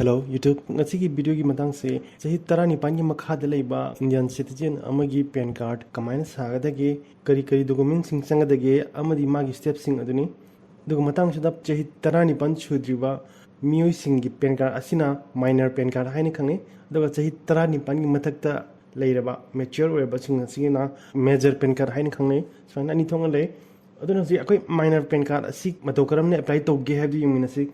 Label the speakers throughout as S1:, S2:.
S1: Hello YouTube ngasi video gi matang se chahi tarani pangi makha da leiba Indian citizen amagi PAN card kamaina sagadage kari document sing sangadage amadi magi step sing aduni dugu matang sida chahi tarani pan chudriba miyoi sing gi PAN card asina minor PAN card haini khangi dugu chahi tarani pangi mathakta leiraba mature weba sing asina major PAN card haini khangi sana ni thonga le aduna si akoi minor PAN card asi mato karam ne apply tawge habi yumina si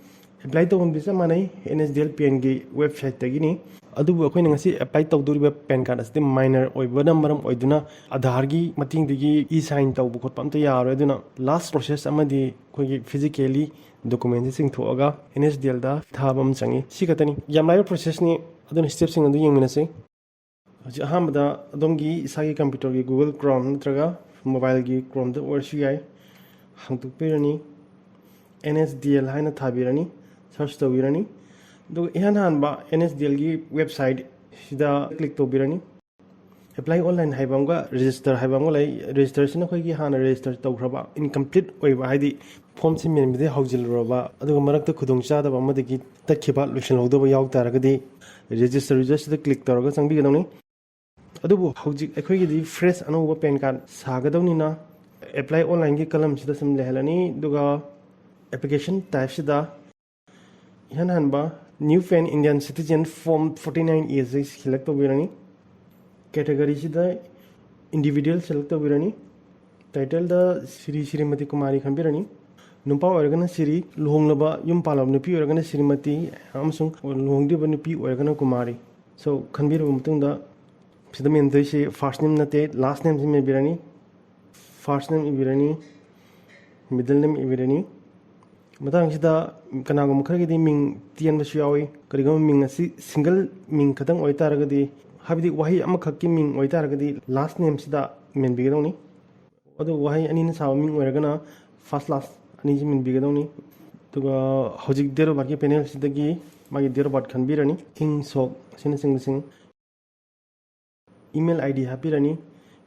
S1: apply tawon bisa manai NSDL PN gi website tagini adubu akoi ngasi apply tawduriba PAN card asti minor oibana maram oiduna Aadhaar gi mating digi e-sign tawbu khot pamta yaro aduna last process amadi koi gi physically document sing thoaga NSDL da thabam changi sikatani yamlai process ni aduna step sing adu yengmina se ahamada adongi isagi computer gi Google Chrome natraga mobile gi Chrome da orshi yai hangtuk pirani NSDL haina thabirani search tawirani do ihan hanba NSDL gi website sida click tawbirani apply online haibamga register haibamga lai registration khoi gi hana register tawkhraba incomplete oiba haidi form sim men bide haujil roba aduga marakta khudong chada ba madagi takhiba lotion hawdaba yaw taragadi register sida click tawraga changbi gadawni adubu haujik akhoi gi fresh anuba PAN card sagadawni na apply online gi kalam sida sim lehalani duga application type sida ihan hanba new PAN Indian citizen form 49 is select tawirani category sida individual select tawirani title da Sri Srimati Kumari khanbirani numpa oirgana Sri luhonglaba yum palab nupi oirgana Srimati amsung luhongdiba nupi oirgana Kumari so khanbiraba mutungda sida men se first name nate last name se birani first name ibirani middle name ibirani matang sida kanagum khargidi ming tian basu yawi karigam ming asi single ming khatang oitaragadi habidi wahi amakhakki ming oitaragadi last name sida men bigedoni odu wahi ani na saw ming oiragana first last ani ji men bigedoni tuga hojik dero barki panel sidagi magi dero bat khanbirani ing sok sing email ID hapirani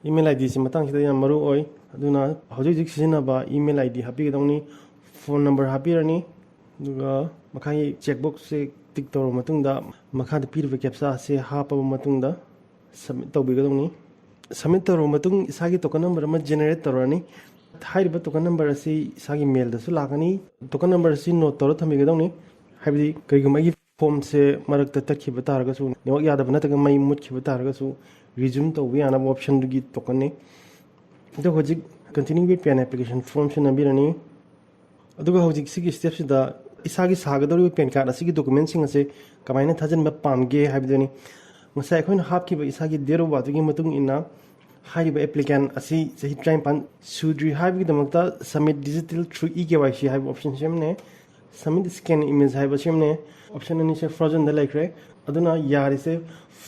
S1: email ID si matang sida yam maru oi aduna hojik sina ba email ID hapigedoni phone number hapirani duga makai checkbox se tick tawro matungda makha da pirve captcha se hapa matungda submit tawbigadoni submit tawro matung isagi token number ma generate tawrani thairiba token number asi isagi mail da su lagani token number si note tawro thamigadoni habidi kaiguma gi form se marakta takhiba targa su ne yadaba nataga mai mutkhiba targa su resume tawbi ana option gi token ne do hojik continue with PAN application form se nabirani aduga hojik sigi step sida isagi sagadori PAN card asigi document sing ase kamaina thajan ba pamge habidani musai khoin hapki ba isagi dero batugi matung inna hariba applicant asi sahi time pan sudri habi damakta submit digital through eKYC hab option semne submit scan image hab semne option ani se frozen da like re aduna yari se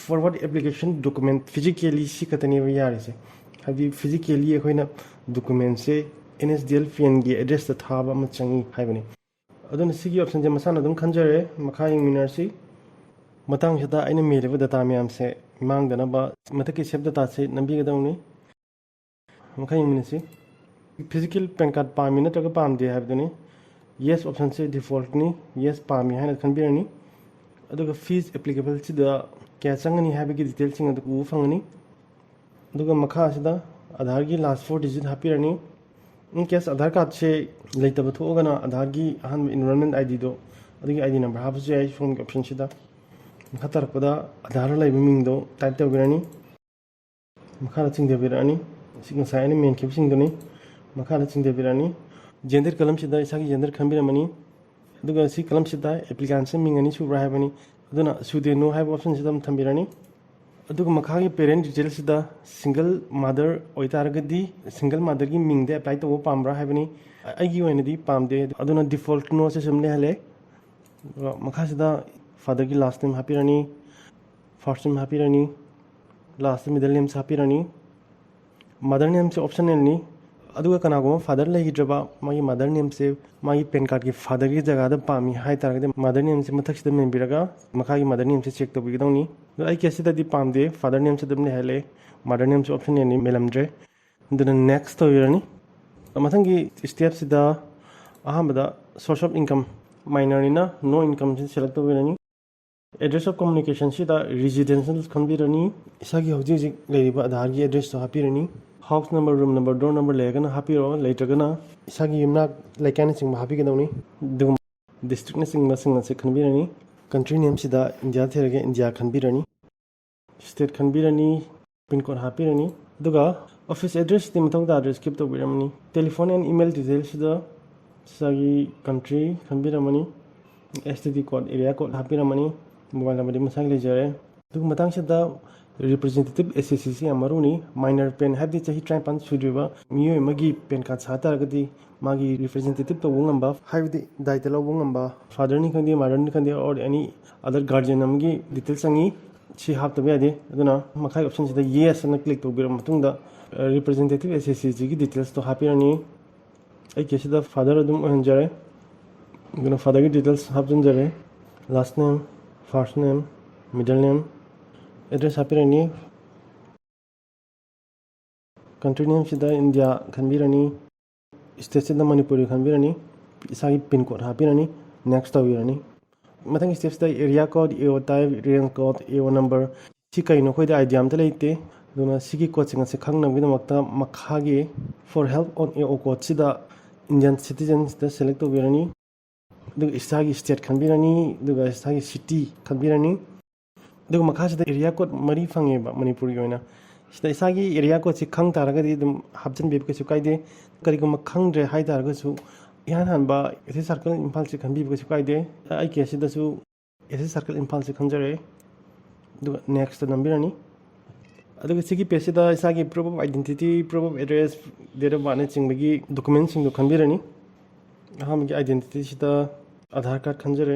S1: forward application document physically sikatani ba yari se habi physically khoina document se NSDL PN gi address ta thaba ma changi haibani aduna sigi option je masana dum khanjare makha ing minersi matang sida aina meleba data myam se mangdana ba mataki save data se nambi gadawni makha ing minesi physical PAN card pami na taga pamde habdani yes option se default ni yes pami hana khanbirani aduga fees applicable sida kya changani habigi details sing adu u fangani aduga makha sida Aadhaar gi last 4 digit hapirani in case Aadhaar card se leitaba thogana Aadhaar gi ahan enrollment ID do adigi ID number habu se phone option sida khatar pada Aadhaar lai ming do type ta birani makha ching de birani sing sai ni main keep sing do ni makha ching de birani gender kalam sida isagi gender khambiramani aduga si kalam sida applicant se ming ani su rahabani aduna sude no have option sida thambirani aduga makha gi parent details sida single mother oitaragadi single mother gi ming de apply to pamra habani agi oina di pamde aduna default no se samle hale makha sida father gi last name hapirani first name hapirani last middle name hapirani mother name se optional ni aduga kanago father lai hidraba magi mother name se magi PAN card gi father gi jaga da pami hai taragade mother name se mathak sida membiraga makha gi mother name se check to bigidawni ai kesi da di pamde father name se damne hele mother name se option ni melamdre then next to irani mathangi step sida ahamada source of income minor ina no income select to irani address of communication sida residential khanbirani isagi hojik hojik leiriba adhar gi address to hapirani house number room number door number legana hapiro latragana isagi yumna laikana sing hapigedawni dum district na sing masing se khanbirani country name sida india therage india khanbirani state khanbirani pin code hapirani duga office address di mathong da address keep to biramani telephone and email details sida sagi country khanbiramani STD code area code hapiramani mobile number masang lejare dug matang sida representative SSCC amaruni minor pen habdi chahi try pan sudriba miyo magi pen card sata gadi magi representative to wungamba habdi daitalo wungamba father ni khandi mother ni khandi or any other guardian amgi details angi chi hap to biade aduna makhai option sida yes na click to biram matungda representative SSCC gi details to hapirani ai kesida father adum hanjare gonna father gi details hapjunjare last name first name middle name address hapirani country name sida india khanbirani state sida manipuri khanbirani isagi pin code hapirani next tawirani mathang steps da area code AO type rank code AO number si kaino khoi da idea am ta leite duna sigi code singa se khangna bina makta makhagi for help on AO code sida indian citizens da select tawirani duga isagi state khanbirani duga isagi city khanbirani duga makhasida area code mari fange ba manipuri oina sida isagi area code si khang taraga di dum habjan be ko su kaide kariguma khangre hai taraga su yan han ba ese circle impal si khanbi ko su kaide ai ke sida su ese circle impal si khanjare duga next nambirani aduga sigi pesida isagi proof of identity proof of address date of birth chingbagi documents sing do khanbirani ahamgi identity sida Aadhaar card खंजरे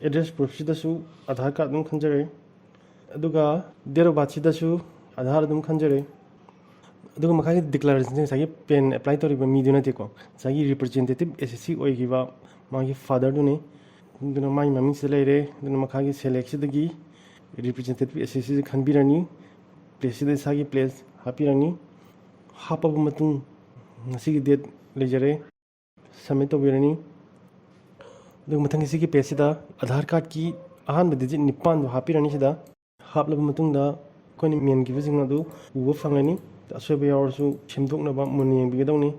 S1: address proof सिदसु Aadhaar card दम खंजरे अदुगा date of birth सिदसु आधार दम खंजरे अदुगा मखाई declaration सागी pen apply तोरिबा मीदुना तेको सागी representative SSC ओइगिबा मागी father दुने दुना माई mummy से लेरे दुना मखागी select सिदगी representative SSC खनबिरानी place सिदा सागी प्लेस हापिरानी हापब मतुं ngasi डेट लेजरे सबमिट तोबिरानी दुग मथंग सिगी पेसिदा आधार कार्ड की अहान डिजिट निपान दो हापिरानी सिदा हापलब मतुंगदा कोनि मेन गिबो जिंग दु उबो फंगani असोबे यावरसु सेमदोकनबा मुनि बिगदौनी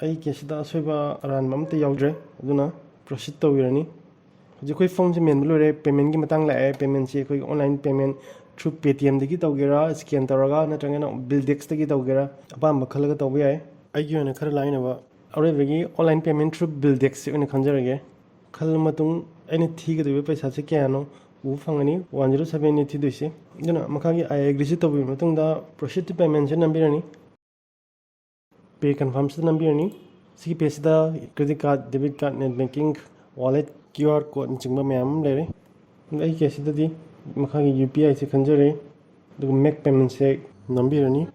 S1: आई केसिदा असोबा अरान ममते यावद्रे अदुना प्रोसीड तोबिरानी हजि कोई फॉर्म से मेन लोरे पेमेंट की मतंग लाए पेमेंट से कोई ऑनलाइन पेमेंट थ्रू पेटीएम दगी तौगेरा स्कैन तौरगा नत्रगना बिलडेक्स दगी तौगेरा अपाम खलगा तौबे याय आइगी ओना खर लाइनबा अरेबगी ऑनलाइन पेमेंट थ्रू बिलडेक्स से ओना खंजरगे खल मतुं एनी थीगदबे पैसा से क्यानो उ फंगनी 107 नि थीदुइसे जना मखागी आई एग्री से तौबे मतुंदा प्रोसीड टू पेमेंट से नंबिरानी पे कंफर्म से नंबिरानी सी पेसिदा credit card debit card net banking wallet QR code चिंगबा मैम लेरे आई केसिददी मखागी UPI से खंजरे दुग मेक पेमेंट से नंबिरानी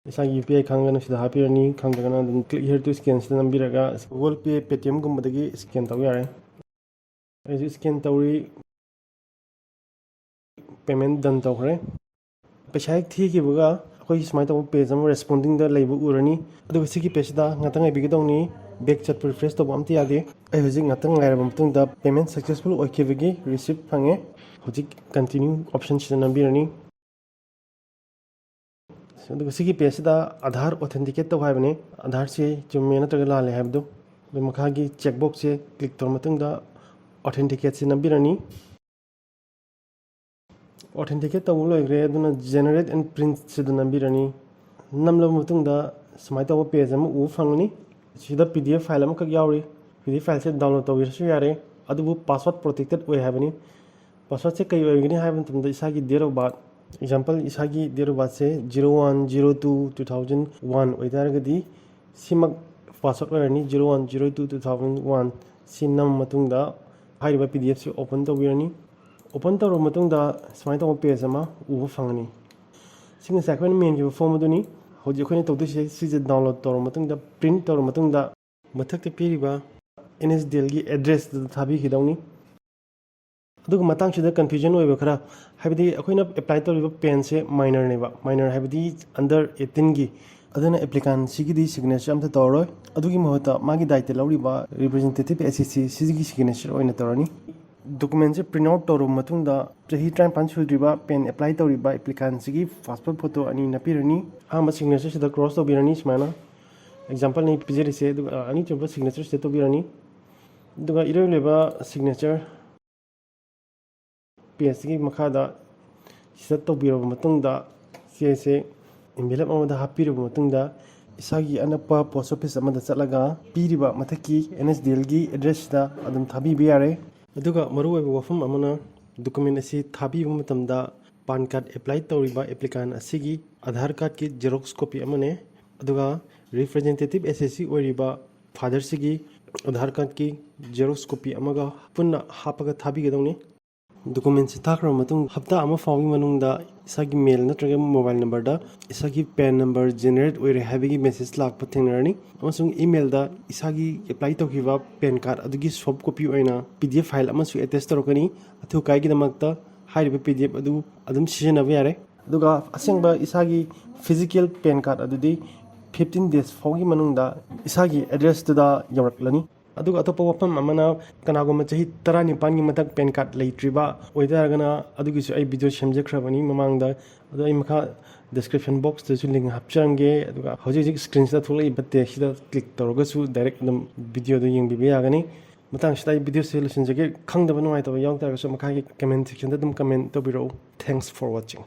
S1: इसा UPI खांगना सिदा हापिरानी खांगना दुम क्लिक हियर टू स्कैन से नंबिरागा Google Pay Paytm गुमबदगी स्कैन तव यारे आई स्कैन तवरी पेमेंट डन तवखरे पैसा एक थी की बगा कोई स्माइल तव पेज अम रेस्पोंडिंग द लेबु उरनी अदुग सिगी पेजदा ngатang बिगदौनी बैक चट रिफ्रेश तब अमति यादे आई हजिक ngатang लाइरब मतुंग द पेमेंट सक्सेसफुल ओइखेबगी रिसीव फंगे हजिक कंटिन्यू ऑप्शन से नंबिरानी अदुग सिगी पेजदा आधार ऑथेंटिकेट तव हाइबने आधार से जुमे नत्रग लाले हाइबदो बे मखागी चेक बॉक्स से क्लिक तौर मतुंग द ऑथेंटिकेट से नंबिरानी ऑथेंटिकेट तव लोइग्रे अदुना जनरेट एंड प्रिंट से नंबिरानी नमलब मतुंग द समाय तव पेज अम उ फंगनी सिदा PDF फाइल अम कक यावरी PDF फाइल से डाउनलोड तौरसु यारे अदुबु पासवर्ड प्रोटेक्टेड ओइ हाबनी पासवर्ड से कई ओइगनी हाबन तुम द इसागी डेट ऑफ बर्थ एग्जांपल इसागी डेट ऑफ बर्थ से 01/02/2001 ओइदारगदी सिमक पासवर्ड ओइरनी 01/02/2001 सिनम मतुंग द हाइबा PDF से ओपन तौबिरनी ओपन तौर मतुंग द समाय तव पेज अमा उबु फंगनी सिंग सेकंड मेन की फॉर्म अदुनी हौजी अखोनी तौदुसे सिजे डाउनलोड तौर मतुंग द प्रिंट तौर मतुंग द मथक्ते पीरिबा NSDL की एड्रेस द थाबी खिदौनी अदुग मतंग सिदा कंफ्यूजन ओइबा खरा हाइबदी अखोइना अप्लाई तौरिबा पेन से माइनर नेबा माइनर हाइबदी अंडर 18 की aduna applicant sigidi signature amta tawroi adugi mahota magi daite lawriba representative SCC sigigi signature oina tawrani document se print out tawru matungda chahi 35 sudriba pen apply tawriba applicant sigi passport photo ani napirani ama signature sida cross tawbirani smana example ni pijeri se ani chumba signature se tawbirani duga iroleba signature PSG makhada set tawbiraba matungda se envelope amada hapiraba matungda isagi anapa post office amada chatlaga piriba mathaki NSDL gi address da adum thabi biyare aduga maru oiba wafam amana document asi thabi matamda pan card apply tawriba applicant asigi aadhar card ki xerox copy amane aduga representative SSC oiriba father sigi aadhar card ki xerox copy amaga punna hapaga thabi gadawni document se thakra matung hafta ama fawi manungda isagi mail natraga mobile number da isagi PAN number generate oire habigi message lakpa thengnarani amasung email da isagi apply tawkiba PAN card adugi soft copy oina PDF file amasu attach tarokani athu kai gi damakta hairiba PDF adu adum sijenabe yare aduga asengba isagi physical PAN card adudi 15 days fawi manungda isagi address da yawraklani aduga atopa wafam amana kanagoma chahi 19 gi matak PAN card leitriba oidaragana adugi su ai video semjakhrabani mamangda adu ai makha description box da su link hapchange aduga hoji screen da tholai batte sida click toroga su direct dum video do yengbibe yagani matang sida video solution jage khangdaba nuai tawa yaw targa su makha gi comment section da dum comment to biro thanks for watching